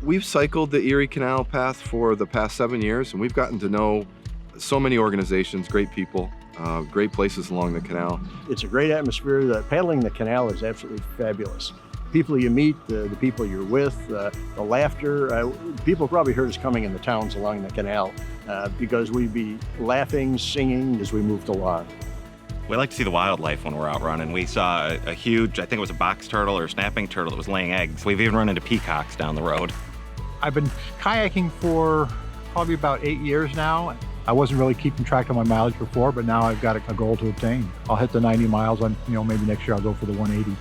We've cycled the Erie Canal path for the past 7 years, and we've gotten to know so many organizations, great people, great places along the canal. It's a great atmosphere. Paddling the canal is absolutely fabulous. People you meet, the people you're with, the laughter. People probably heard us coming in the towns along the canal because we'd be laughing, singing as we moved along. We like to see the wildlife when we're out running. We saw a huge, I think it was a box turtle or a snapping turtle that was laying eggs. We've even run into peacocks down the road. I've been kayaking for probably about 8 years now. I wasn't really keeping track of my mileage before, but now I've got a goal to obtain. I'll hit the 90 miles on, maybe next year I'll go for the 180.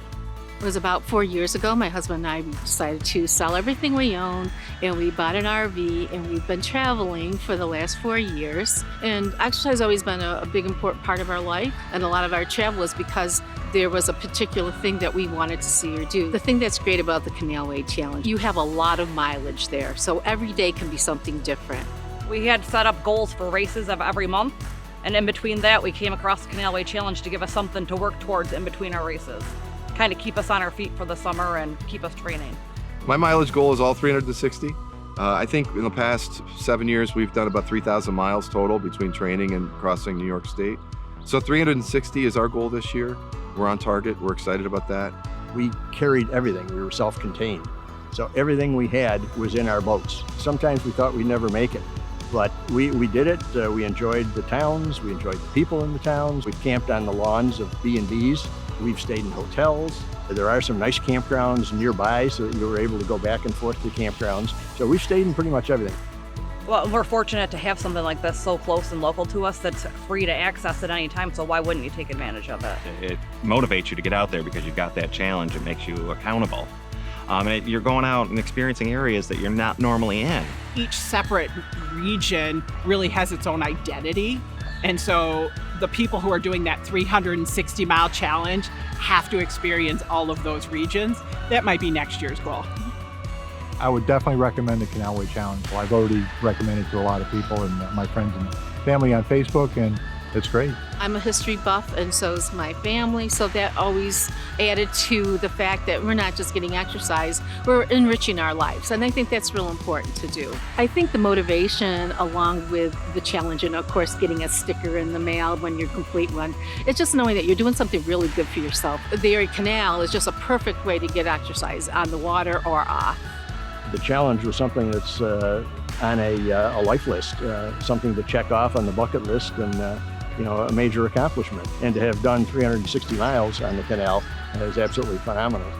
It was about 4 years ago, my husband and I decided to sell everything we own, and we bought an RV, and we've been traveling for the last 4 years. And exercise has always been a big important part of our life, and a lot of our travel is because there was a particular thing that we wanted to see or do. The thing that's great about the Canalway Challenge, you have a lot of mileage there, so every day can be something different. We had set up goals for races of every month, and in between that, we came across the Canalway Challenge to give us something to work towards in between our races. Kind of keep us on our feet for the summer and keep us training. My mileage goal is all 360. I think in the past 7 years, we've done about 3,000 miles total between training and crossing New York State. So 360 is our goal this year. We're on target. We're excited about that. We carried everything. We were self-contained. So everything we had was in our boats. Sometimes we thought we'd never make it, but we did it. We enjoyed the towns. We enjoyed the people in the towns. We camped on the lawns of B&Bs. We've stayed in hotels. There are some nice campgrounds nearby, so that you were able to go back and forth to campgrounds. So we've stayed in pretty much everything. Well, we're fortunate to have something like this so close and local to us that's free to access at any time, so why wouldn't you take advantage of it? It motivates you to get out there because you've got that challenge. It makes you accountable. You're going out and experiencing areas that you're not normally in. Each separate region really has its own identity. And so the people who are doing that 360-mile challenge have to experience all of those regions. That might be next year's goal. I would definitely recommend the Canalway Challenge. Well, I've already recommended it to a lot of people and my friends and family on Facebook, and it's great. I'm a history buff, and so is my family, so that always added to the fact that we're not just getting exercise, we're enriching our lives, and I think that's real important to do. I think the motivation along with the challenge, and of course getting a sticker in the mail when you complete one, it's just knowing that you're doing something really good for yourself. The Erie Canal is just a perfect way to get exercise on the water or off. The challenge was something that's on a life list, something to check off on the bucket list, and a major accomplishment. And to have done 360 miles on the canal is absolutely phenomenal.